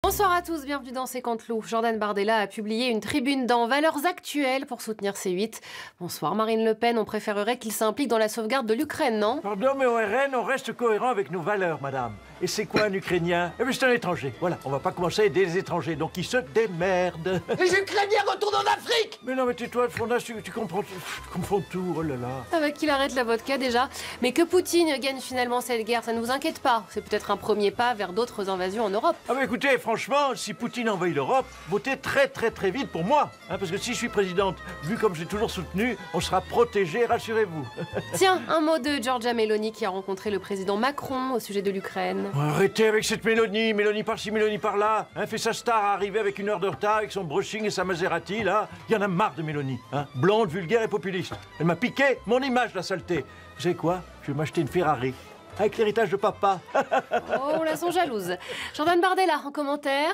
Bonsoir à tous, bienvenue dans C'est contre loup. Jordan Bardella a publié une tribune dans Valeurs Actuelles pour soutenir C8. Bonsoir Marine Le Pen, on préférerait qu'il s'implique dans la sauvegarde de l'Ukraine, non? Pardon, mais au RN, on reste cohérent avec nos valeurs, madame. Et c'est quoi un Ukrainien? Eh bien, c'est un étranger. Voilà, on va pas commencer à aider les étrangers, donc ils se démerdent. Les Ukrainiens retournent en Afrique! Mais non, mais tais-toi, Fondas, tu comprends, tu confonds tout, oh là là. Avec qu'il arrête la vodka déjà. Mais que Poutine gagne finalement cette guerre, ça ne vous inquiète pas. C'est peut-être un premier pas vers d'autres invasions en Europe. Ah bah écoutez, franchement, si Poutine envahit l'Europe, votez très vite pour moi. Hein, parce que si je suis présidente, vu comme j'ai toujours soutenu, on sera protégés, rassurez-vous. Tiens, un mot de Giorgia Meloni qui a rencontré le président Macron au sujet de l'Ukraine. Arrêtez avec cette Mélanie, Mélanie par-ci, Mélanie par-là. Hein, fait sa star à arriver avec 1 heure de retard, avec son brushing et sa Maserati, là. Il y en a marre de Mélanie. Hein. Blonde, vulgaire et populiste. Elle m'a piqué mon image, la saleté. Vous savez quoi? Je vais m'acheter une Ferrari. Avec l'héritage de papa. Oh, on la sent jalouse. Jordan Bardella, en commentaire.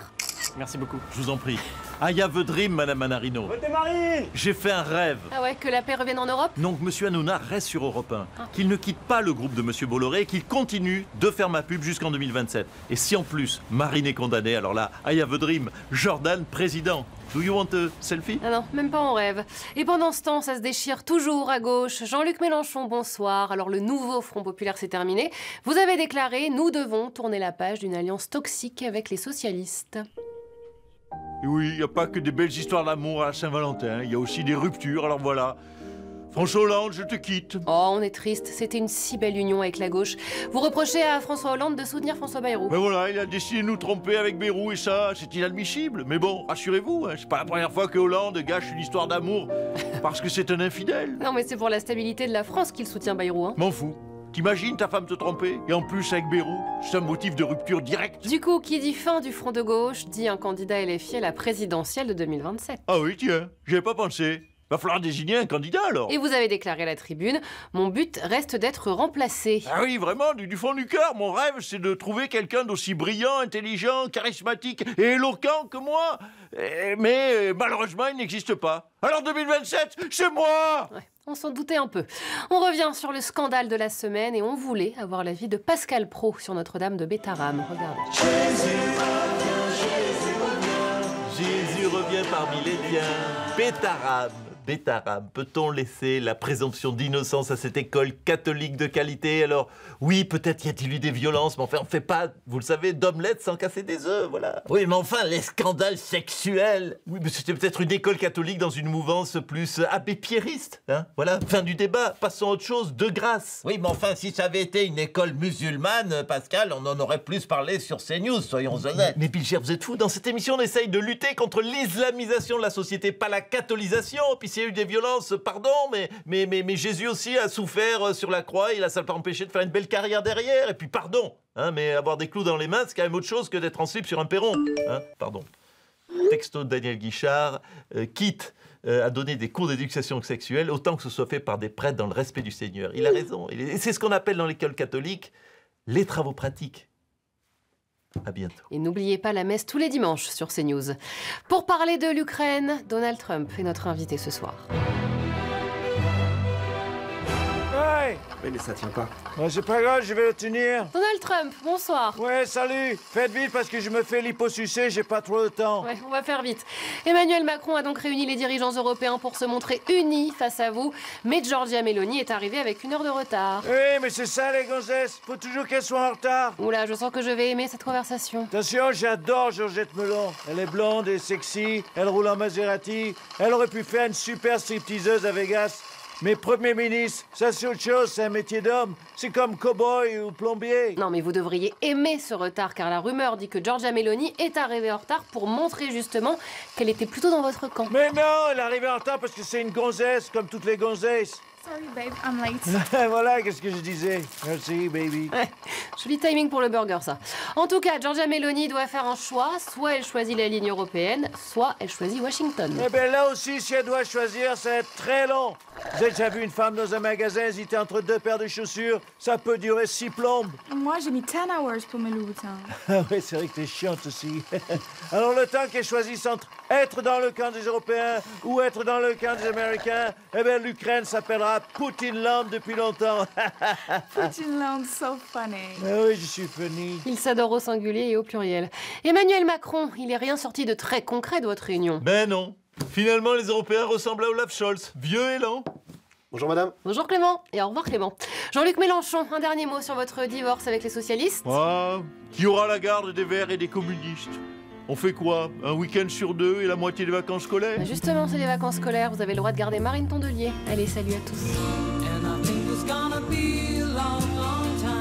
Merci beaucoup. Je vous en prie. I have a dream, Madame Manarino. Votez Marine! J'ai fait un rêve. Ah ouais, que la paix revienne en Europe? Donc, Monsieur Hanouna reste sur Europe 1. Qu'il ne quitte pas le groupe de Monsieur Bolloré et qu'il continue de faire ma pub jusqu'en 2027. Et si en plus, Marine est condamnée, alors là, I have a dream. Jordan, président. Do you want a selfie? Ah non, même pas en rêve. Et pendant ce temps, ça se déchire toujours à gauche. Jean-Luc Mélenchon, bonsoir. Alors le nouveau Front Populaire s'est terminé. Vous avez déclaré, nous devons tourner la page d'une alliance toxique avec les socialistes. Et oui, il n'y a pas que des belles histoires d'amour à la Saint-Valentin. Il y a aussi des ruptures, alors voilà. François Hollande, je te quitte. Oh, on est triste. C'était une si belle union avec la gauche. Vous reprochez à François Hollande de soutenir François Bayrou. Ben voilà, il a décidé de nous tromper avec Bayrou et ça, c'est inadmissible. Mais bon, rassurez-vous, hein, c'est pas la première fois que Hollande gâche une histoire d'amour parce que c'est un infidèle. Non, mais c'est pour la stabilité de la France qu'il soutient Bayrou, hein. M'en fous. T'imagines ta femme te tromper? Et en plus avec Bayrou, c'est un motif de rupture directe. Du coup, qui dit fin du front de gauche, dit un candidat LFI à la présidentielle de 2027. Ah oui, tiens, j'y avais pas pensé. Va falloir désigner un candidat alors. Et vous avez déclaré à la tribune, mon but reste d'être remplacé. Ah oui, vraiment, du fond du cœur, mon rêve, c'est de trouver quelqu'un d'aussi brillant, intelligent, charismatique et éloquent que moi. Mais malheureusement, il n'existe pas. Alors 2027, c'est moi! Ouais, on s'en doutait un peu. On revient sur le scandale de la semaine et on voulait avoir l'avis de Pascal Praud sur Notre-Dame de Bétarame. Regardez. Jésus revient parmi les biens. Bétarame. Bétarame, peut-on laisser la présomption d'innocence à cette école catholique de qualité? Alors, oui, peut-être y a-t-il eu des violences, mais enfin, on fait pas, vous le savez, d'omelette sans casser des œufs, voilà. Oui, mais enfin, les scandales sexuels! Oui, mais c'était peut-être une école catholique dans une mouvance plus abbé-pierriste, hein? Voilà, fin du débat, passons à autre chose, de grâce. Oui, mais enfin, si ça avait été une école musulmane, Pascal, on en aurait plus parlé sur CNews, soyons honnêtes. Mais Pilcher, vous êtes fou, dans cette émission, on essaye de lutter contre l'islamisation de la société, pas la catholisation, puis s'il y a eu des violences, pardon, mais Jésus aussi a souffert sur la croix, et là, ça ne l'a pas empêché de faire une belle carrière derrière, et puis pardon, hein, mais avoir des clous dans les mains, c'est quand même autre chose que d'être en slip sur un perron, hein, pardon. Texto de Daniel Guichard, quitte à donner des cours d'éducation sexuelle, autant que ce soit fait par des prêtres dans le respect du Seigneur. Il a raison, et c'est ce qu'on appelle dans l'école catholique les travaux pratiques. À bientôt. Et n'oubliez pas la messe tous les dimanches sur CNews. Pour parler de l'Ukraine, Donald Trump est notre invité ce soir. Hey! Mais ça tient pas. Ben, c'est pas grave, je vais le tenir. Donald Trump, bonsoir. Ouais, salut. Faites vite parce que je me fais liposucer, j'ai pas trop de temps. Ouais, on va faire vite. Emmanuel Macron a donc réuni les dirigeants européens pour se montrer unis face à vous. Mais Giorgia Meloni est arrivée avec 1 heure de retard. Oui, mais c'est ça les gonzesses. Faut toujours qu'elles soient en retard. Oula, je sens que je vais aimer cette conversation. Attention, j'adore Georgette Melon. Elle est blonde et sexy, elle roule en Maserati. Elle aurait pu faire une super stripteaseuse à Vegas. Mais Premier ministre, ça c'est autre chose, c'est un métier d'homme. C'est comme cow-boy ou plombier. Non, mais vous devriez aimer ce retard, car la rumeur dit que Giorgia Meloni est arrivée en retard pour montrer justement qu'elle était plutôt dans votre camp. Mais non, elle est arrivée en retard parce que c'est une gonzesse, comme toutes les gonzesses. Sorry, babe, I'm late. Voilà, qu'est-ce que je disais. Merci, baby. Ouais, joli timing pour le burger, ça. En tout cas, Giorgia Meloni doit faire un choix. Soit elle choisit la ligne européenne, soit elle choisit Washington. Eh bien, là aussi, si elle doit choisir, ça va être très long. Vous avez déjà vu une femme dans un magasin hésiter entre 2 paires de chaussures? Ça peut durer 6 plombes. Moi, j'ai mis 10 hours pour mes Louboutins. Ah oui, c'est vrai que t'es chiante aussi. Alors, le temps qu'elle choisisse entre être dans le camp des Européens ou être dans le camp des Américains, eh bien, l'Ukraine s'appellera Ah, Poutineland depuis longtemps. Putineland, so funny. Ah oui, je suis funny. Il s'adore au singulier et au pluriel. Emmanuel Macron, il n'est rien sorti de très concret de votre réunion. Ben non. Finalement, les Européens ressemblent à Olaf Scholz, vieux et lent. Bonjour madame. Bonjour Clément, et au revoir Clément. Jean-Luc Mélenchon, un dernier mot sur votre divorce avec les socialistes. Ah, qui aura la garde des Verts et des communistes? On fait quoi? Un week-end sur 2 et la moitié des vacances scolaires? Justement, c'est les vacances scolaires, vous avez le droit de garder Marine Tondelier. Allez, salut à tous. And I think it's gonna be a long, long time.